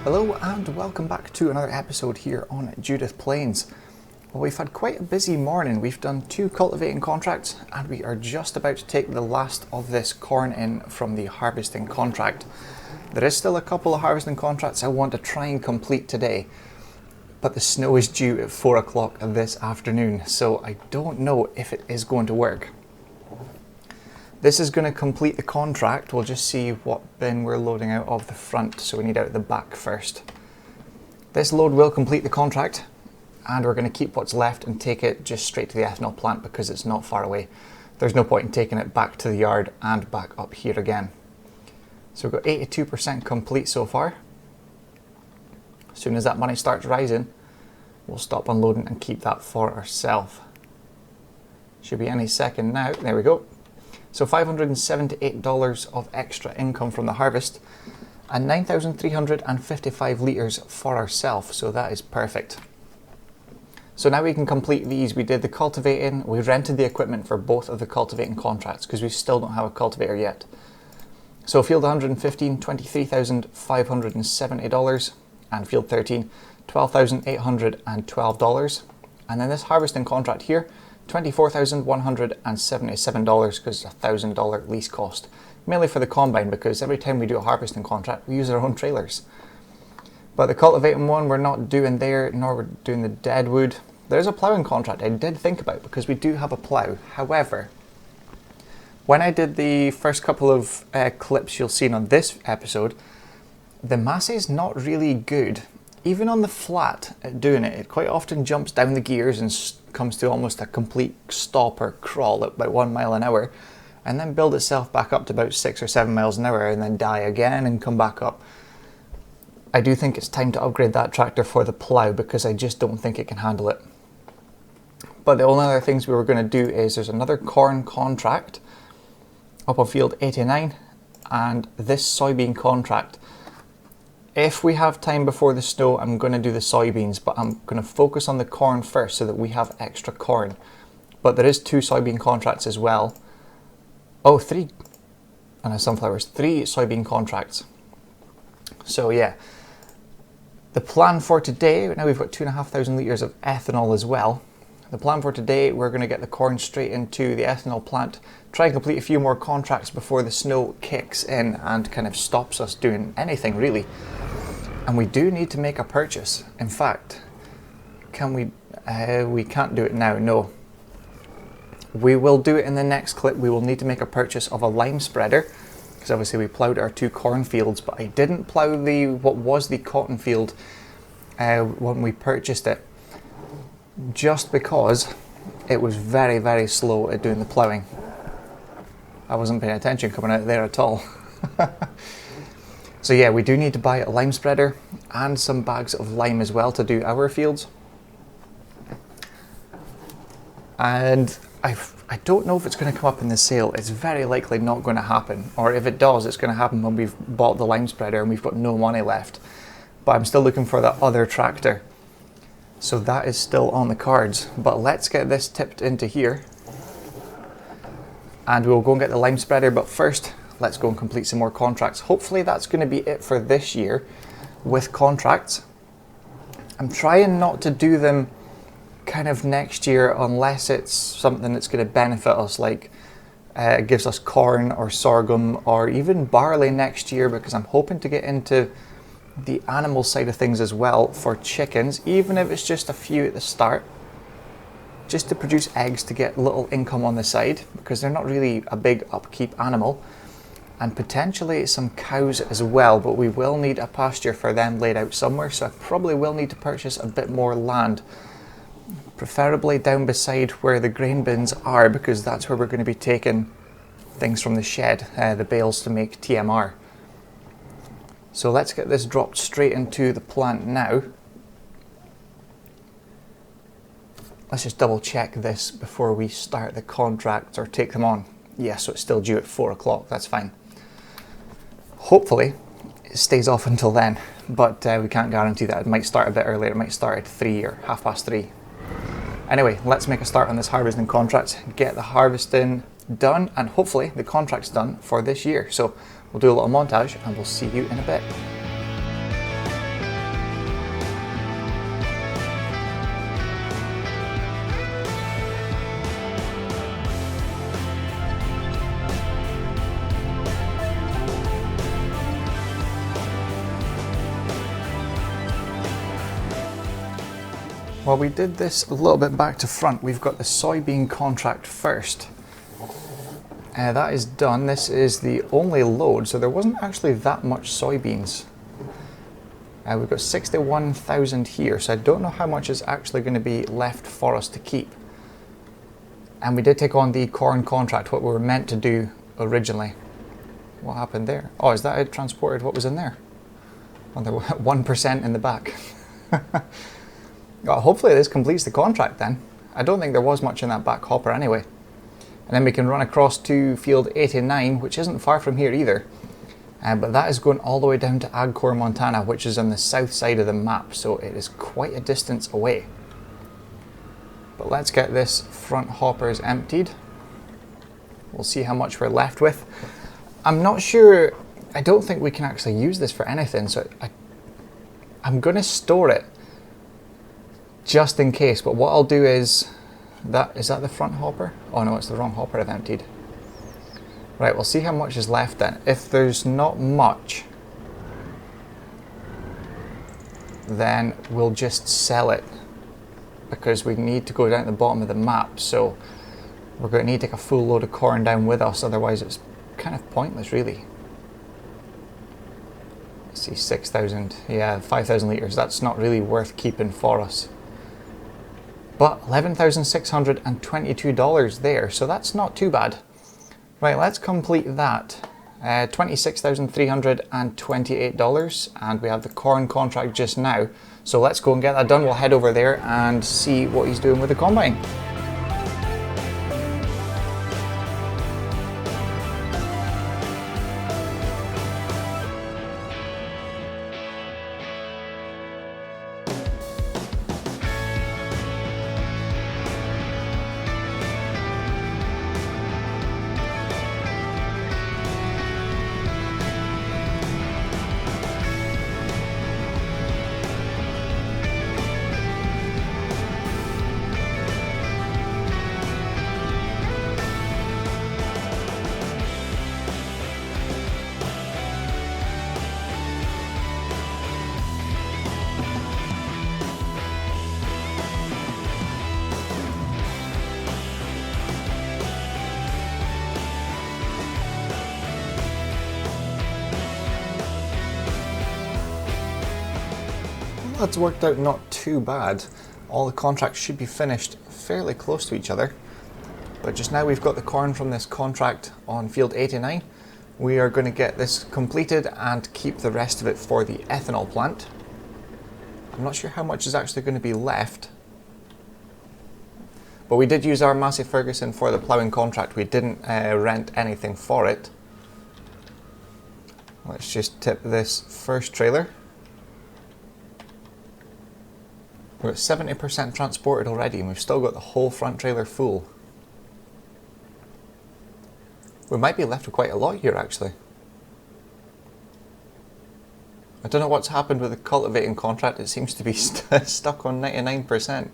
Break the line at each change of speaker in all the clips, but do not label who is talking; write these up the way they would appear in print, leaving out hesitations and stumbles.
Hello and welcome back to another episode here on Judith Plains. Well, we've had quite a busy morning. We've done 2 cultivating contracts and we are just about to take the last of this corn in from the harvesting contract. There is still a couple of harvesting contracts I want to try and complete today, but the snow is due at 4 o'clock this afternoon, so I don't know if it is going to work. This is going to complete the contract. We'll just see what bin we're loading out of the front, so we need out the back first. This load will complete the contract, and we're going to keep what's left and take it just straight to the ethanol plant because it's not far away. There's no point in taking it back to the yard and back up here again. So we've got 82% complete so far. As soon as that money starts rising, we'll stop unloading and keep that for ourselves. Should be any second now. There we go. So $578 of extra income from the harvest and 9,355 litres for ourselves, so that is perfect. So now we can complete these. We did the cultivating, we rented the equipment for both of the cultivating contracts because we still don't have a cultivator yet. So field 115, $23,570, and field 13, $12,812. And then this harvesting contract here, $24,177 because it's a $1,000 lease cost, mainly for the combine because every time we do a harvesting contract we use our own trailers. But the cultivating one we're not doing there, nor we're doing the deadwood. There's a ploughing contract I did think about because we do have a plough. However, when I did the first couple of clips you'll see on this episode, the mass is not really good. Even on the flat at doing it, it quite often jumps down the gears and comes to almost a complete stop or crawl at about 1 mile an hour, and then build itself back up to about 6 or 7 miles an hour and then die again and come back up. I do think it's time to upgrade that tractor for the plough because I just don't think it can handle it. But the only other things we were going to do is there's another corn contract up on field 89 and this soybean contract. If we have time before the snow, I'm going to do the soybeans, but I'm going to focus on the corn first so that we have extra corn. But there is 2 soybean contracts as well. Oh, 3. And a sunflowers. 3 soybean contracts. So yeah. The plan for today, now we've got 2,500 litres of ethanol as well. The plan for today, we're going to get the corn straight into the ethanol plant, try and complete a few more contracts before the snow kicks in and kind of stops us doing anything really. And we do need to make a purchase. In fact, can we can't do it now, no. We will do it in the next clip. We will need to make a purchase of a lime spreader because obviously we ploughed our 2 corn fields, but I didn't plough what was the cotton field when we purchased it, just because it was very, very slow at doing the ploughing. I wasn't paying attention coming out there at all. So yeah, we do need to buy a lime spreader and some bags of lime as well to do our fields. And I don't know if it's going to come up in the sale. It's very likely not going to happen. Or if it does, it's going to happen when we've bought the lime spreader and we've got no money left. But I'm still looking for that other tractor. So that is still on the cards. But let's get this tipped into here. And we'll go and get the lime spreader. But first, let's go and complete some more contracts. Hopefully that's going to be it for this year with contracts. I'm trying not to do them kind of next year unless it's something that's going to benefit us, like it gives us corn or sorghum or even barley next year, because I'm hoping to get into the animal side of things as well for chickens, even if it's just a few at the start, just to produce eggs to get little income on the side because they're not really a big upkeep animal. And potentially some cows as well, but we will need a pasture for them laid out somewhere, so I probably will need to purchase a bit more land, preferably down beside where the grain bins are, because that's where we're going to be taking things from the shed, the bales to make TMR. So let's get this dropped straight into the plant now. Let's just double check this before we start the contracts or take them on. Yeah, so it's still due at 4 o'clock, that's fine. Hopefully it stays off until then, but we can't guarantee that. It might start a bit earlier, it might start at 3 or 3:30. Anyway, let's make a start on this harvesting contract, get the harvesting done, and hopefully the contract's done for this year. So we'll do a little montage and we'll see you in a bit. Well, we did this a little bit back to front. We've got the soybean contract first. That is done. This is the only load, so there wasn't actually that much soybeans. We've got 61,000 here, so I don't know how much is actually going to be left for us to keep. And we did take on the corn contract, what we were meant to do originally. What happened there? Oh, is that it transported what was in there? Well, there was 1% in the back. Well, hopefully this completes the contract then. I don't think there was much in that back hopper anyway. And then we can run across to field 89, which isn't far from here either. But that is going all the way down to Agcor, Montana, which is on the south side of the map, so it is quite a distance away. But let's get this front hoppers emptied. We'll see how much we're left with. I'm not sure, I don't think we can actually use this for anything, so I'm going to store it just in case. But what I'll do is that the front hopper? Oh no, it's the wrong hopper I've emptied. Right, we'll see how much is left then. If there's not much, then we'll just sell it, because we need to go down to the bottom of the map, so we're going to need to take a full load of corn down with us, otherwise it's kind of pointless really. Let's see, 6,000, yeah, 5,000 litres, that's not really worth keeping for us. But $11,622 there, so that's not too bad. Right, let's complete that. $26,328, and we have the corn contract just now. So let's go and get that done. We'll head over there and see what he's doing with the combine. That's worked out not too bad. All the contracts should be finished fairly close to each other. But just now we've got the corn from this contract on field 89. We are going to get this completed and keep the rest of it for the ethanol plant. I'm not sure how much is actually going to be left. But we did use our Massey Ferguson for the ploughing contract. We didn't rent anything for it. Let's just tip this first trailer. We're at 70% transported already, and we've still got the whole front trailer full. We might be left with quite a lot here actually. I don't know what's happened with the cultivating contract, it seems to be stuck on 99%.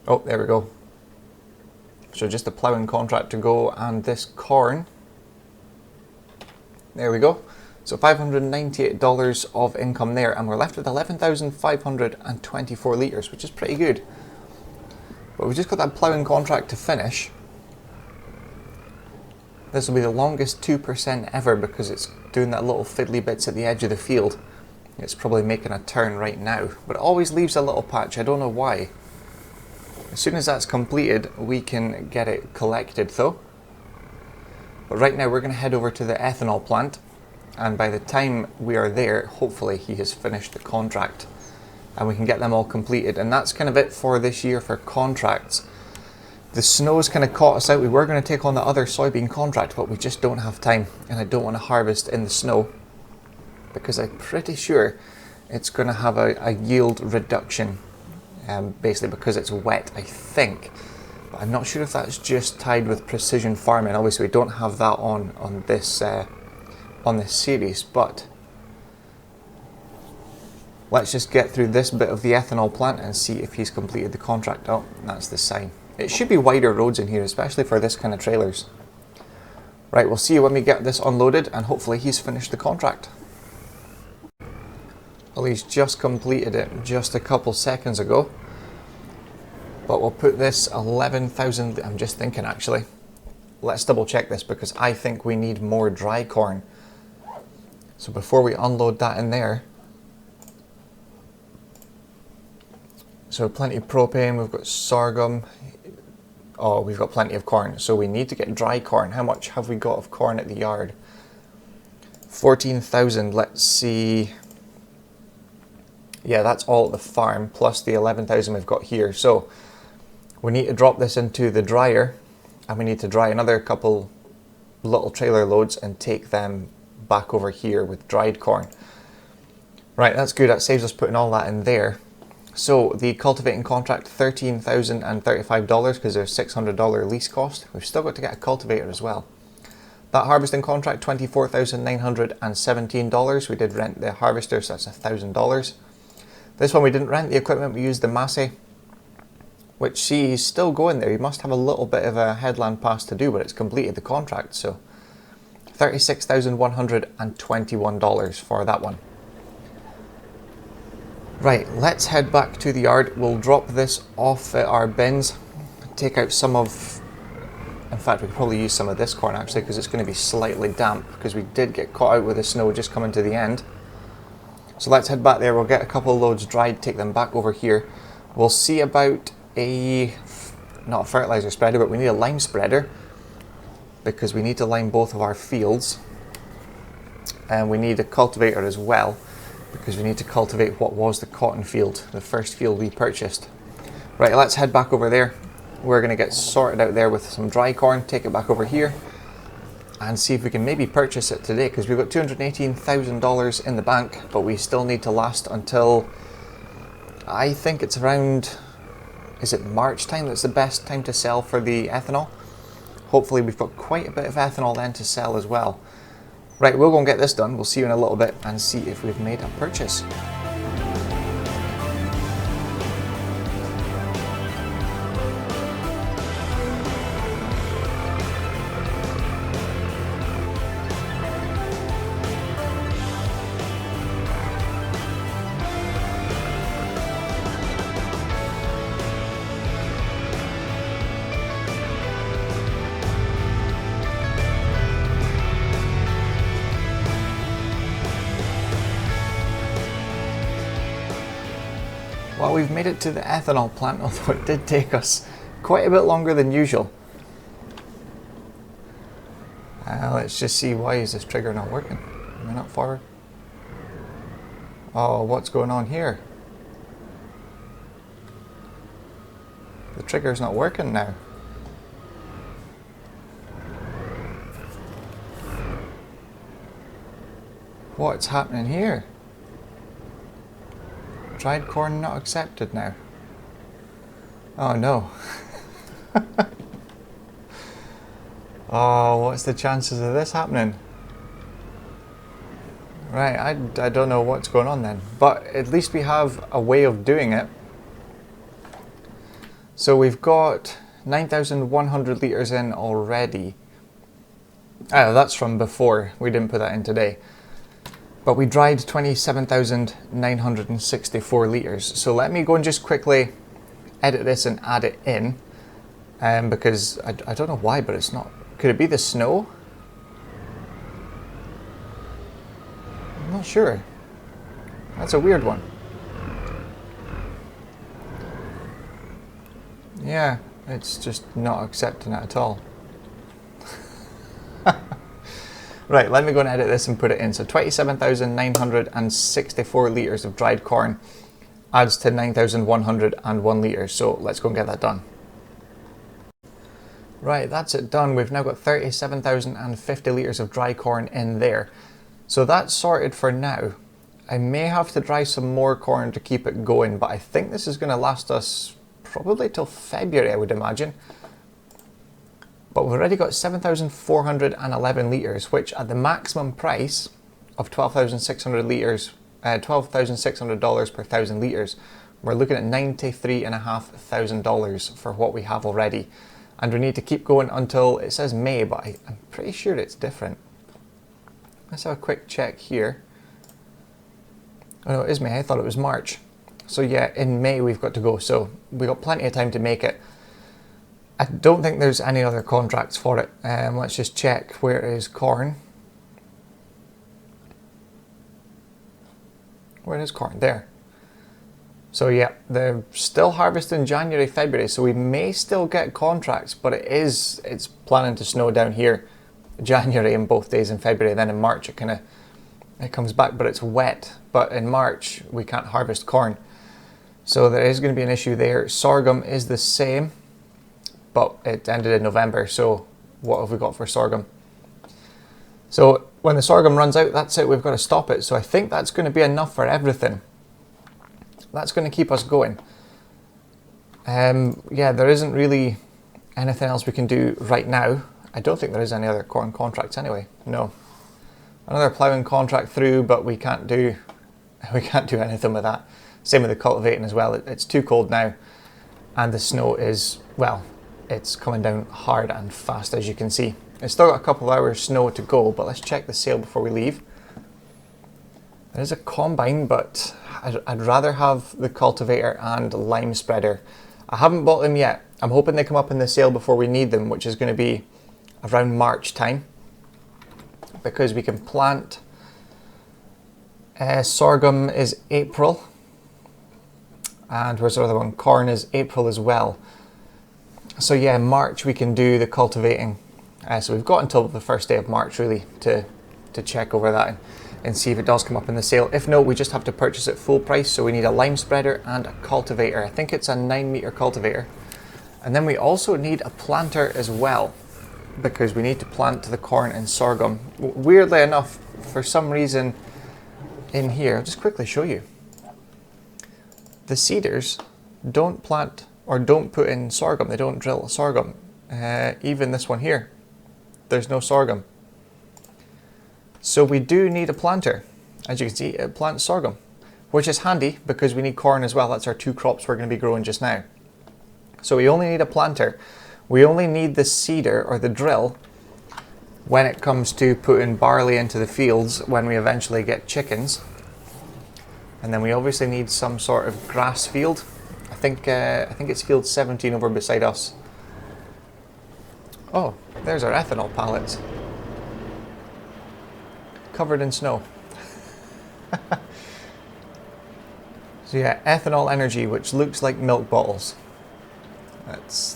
Oh, there we go. So just the ploughing contract to go, and this corn. There we go. So $598 of income there, and we're left with 11,524 litres, which is pretty good. But we've just got that ploughing contract to finish. This will be the longest 2% ever, because it's doing that little fiddly bits at the edge of the field. It's probably making a turn right now, but it always leaves a little patch, I don't know why. As soon as that's completed, we can get it collected though. But right now we're going to head over to the ethanol plant, and by the time we are there, hopefully he has finished the contract and we can get them all completed. And that's kind of it for this year for contracts. The snow's kind of caught us out. We were going to take on the other soybean contract, but we just don't have time, and I don't want to harvest in the snow because I'm pretty sure it's going to have a yield reduction, basically because it's wet, I think. But I'm not sure if that's just tied with precision farming. Obviously we don't have that on this series, but let's just get through this bit of the ethanol plant and see if he's completed the contract. Oh, that's the sign. It should be wider roads in here, especially for this kind of trailers. Right, we'll see you when we get this unloaded, and hopefully he's finished the contract. Well, he's just completed it just a couple seconds ago. But we'll put this 11,000, I'm just thinking actually. Let's double check this because I think we need more dry corn. So before we unload that in there. So plenty of propane, we've got sorghum. Oh, we've got plenty of corn. So we need to get dry corn. How much have we got of corn at the yard? 14,000, let's see. Yeah, that's all at the farm, plus the 11,000 we've got here. So we need to drop this into the dryer, and we need to dry another couple little trailer loads and take them back over here with dried corn. Right, that's good. That saves us putting all that in there. So the cultivating contract, $13,035 because there's $600 lease cost. We've still got to get a cultivator as well. That harvesting contract, $24,917. We did rent the harvester, so that's $1,000. This one we didn't rent the equipment, we used the Massey, which see, he's still going there. He must have a little bit of a headland pass to do, but it's completed the contract, so $36,121 for that one. Right, let's head back to the yard. We'll drop this off at our bins, take out some of, in fact we could probably use some of this corn actually because it's going to be slightly damp because we did get caught out with the snow just coming to the end. So let's head back there, we'll get a couple of loads dried, take them back over here. We'll see about not a fertilizer spreader, but we need a lime spreader because we need to lime both of our fields. And we need a cultivator as well because we need to cultivate what was the cotton field, the first field we purchased. Right, let's head back over there. We're going to get sorted out there with some dry corn, take it back over here and see if we can maybe purchase it today because we've got $218,000 in the bank, but we still need to last until, I think it's around, is it March time that's the best time to sell for the ethanol? Hopefully we've got quite a bit of ethanol then to sell as well. Right, we'll go and get this done. We'll see you in a little bit and see if we've made a purchase. Well, we've made it to the ethanol plant, although it did take us quite a bit longer than usual. Let's just see, why is this trigger not working? Am I not forward? Oh, what's going on here? The trigger's not working now. What's happening here? Dried corn not accepted now. Oh no. Oh, what's the chances of this happening? Right, I don't know what's going on then, but at least we have a way of doing it. So we've got 9,100 litres in already. Oh, that's from before, we didn't put that in today. But we dried 27,964 litres. So let me go and just quickly edit this and add it in. Because I don't know why, but it's not. Could it be the snow? I'm not sure. That's a weird one. Yeah, it's just not accepting it at all. Right, let me go and edit this and put it in. So 27,964 litres of dried corn adds to 9,101 litres. So let's go and get that done. Right, that's it done. We've now got 37,050 litres of dry corn in there. So that's sorted for now. I may have to dry some more corn to keep it going, but I think this is going to last us probably till February, I would imagine. But we've already got 7,411 litres, which at the maximum price of 12,600 litres, $12,600 per 1,000 litres, we're looking at $93,500 for what we have already. And we need to keep going until, it says May, but I'm pretty sure it's different. Let's have a quick check here. Oh no, it is May. I thought it was March. So yeah, in May we've got to go. So we've got plenty of time to make it. I don't think there's any other contracts for it. Let's just check. Where is corn? Where is corn? There. So yeah, they're still harvesting January, February, so we may still get contracts, but it's planning to snow down here January in both days in February. Then in March it comes back, but it's wet. But in March we can't harvest corn, so there is going to be an issue there. Sorghum is the same, but it ended in November. So what have we got for sorghum? So when the sorghum runs out, that's it. We've got to stop it. So I think that's going to be enough for everything. That's going to keep us going. Yeah, there isn't really anything else we can do right now. I don't think there is any other corn contracts anyway. No. Another ploughing contract through, but we can't do anything with that. Same with the cultivating as well. It's too cold now, and the snow is, well, it's coming down hard and fast, as you can see. It's still got a couple of hours snow to go, but let's check the sale before we leave. There is a combine, but I'd rather have the cultivator and lime spreader. I haven't bought them yet. I'm hoping they come up in the sale before we need them, which is going to be around March time, because we can plant. Sorghum is April, and where's the other one? Corn is April as well. So yeah, March we can do the cultivating. So we've got until the first day of March really to check over that and see if it does come up in the sale. If no, we just have to purchase it full price. So we need a lime spreader and a cultivator. I think it's a 9-meter cultivator. And then we also need a planter as well, because we need to plant the corn and sorghum. Weirdly enough, for some reason in here, I'll just quickly show you. The seeders don't plant or don't put in sorghum. They don't drill sorghum. Even this one here, there's no sorghum. So we do need a planter. As you can see, it plants sorghum, which is handy because we need corn as well. That's our 2 crops we're going to be growing just now. So we only need a planter. We only need the seeder or the drill when it comes to putting barley into the fields when we eventually get chickens. And then we obviously need some sort of grass field. I think it's field 17 over beside us. Oh, there's our ethanol pallets. Covered in snow. So yeah, ethanol energy, which looks like milk bottles.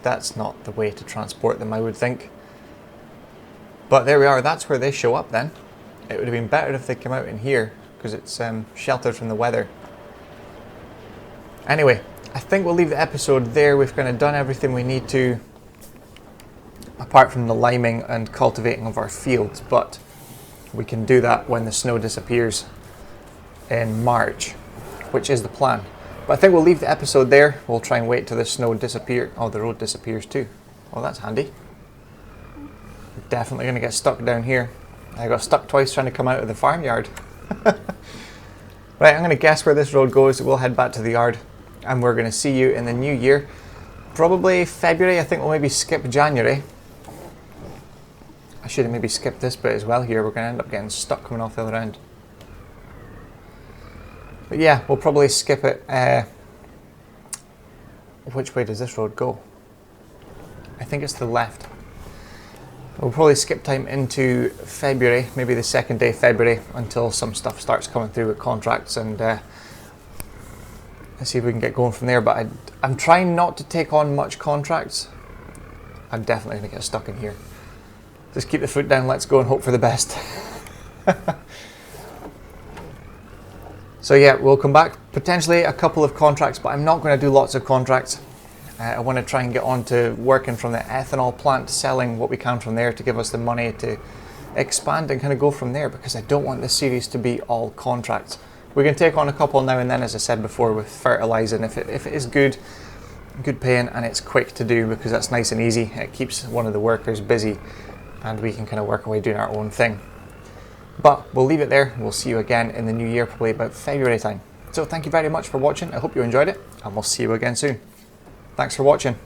That's not the way to transport them, I would think. But there we are, that's where they show up then. It would have been better if they came out in here, because it's sheltered from the weather. Anyway, I think we'll leave the episode there. We've kind of done everything we need to, apart from the liming and cultivating of our fields, but we can do that when the snow disappears in March, which is the plan. But I think we'll leave the episode there. We'll try and wait till the snow disappears. Oh, the road disappears too. Oh, that's handy. Definitely going to get stuck down here. I got stuck twice trying to come out of the farmyard. Right, I'm going to guess where this road goes. We'll head back to the yard, and we're going to see you in the new year. Probably February. I think we'll maybe skip January. I should have maybe skipped this bit as well here. We're going to end up getting stuck coming off the other end. But yeah, we'll probably skip it. Which way does this road go? I think it's to the left. We'll probably skip time into February, maybe the second day of February, until some stuff starts coming through with contracts, and let's see if we can get going from there. But I'm trying not to take on much contracts. I'm definitely going to get stuck in here. Just keep the foot down, let's go and hope for the best. So yeah, we'll come back, potentially a couple of contracts, but I'm not going to do lots of contracts. I want to try and get on to working from the ethanol plant, selling what we can from there to give us the money to expand and kind of go from there, because I don't want this series to be all contracts. We can take on a couple now and then, as I said before, with fertilising. If it is good paying and it's quick to do, because that's nice and easy. It keeps one of the workers busy and we can kind of work away doing our own thing. But we'll leave it there. We'll see you again in the new year, probably about February time. So thank you very much for watching. I hope you enjoyed it, and we'll see you again soon. Thanks for watching.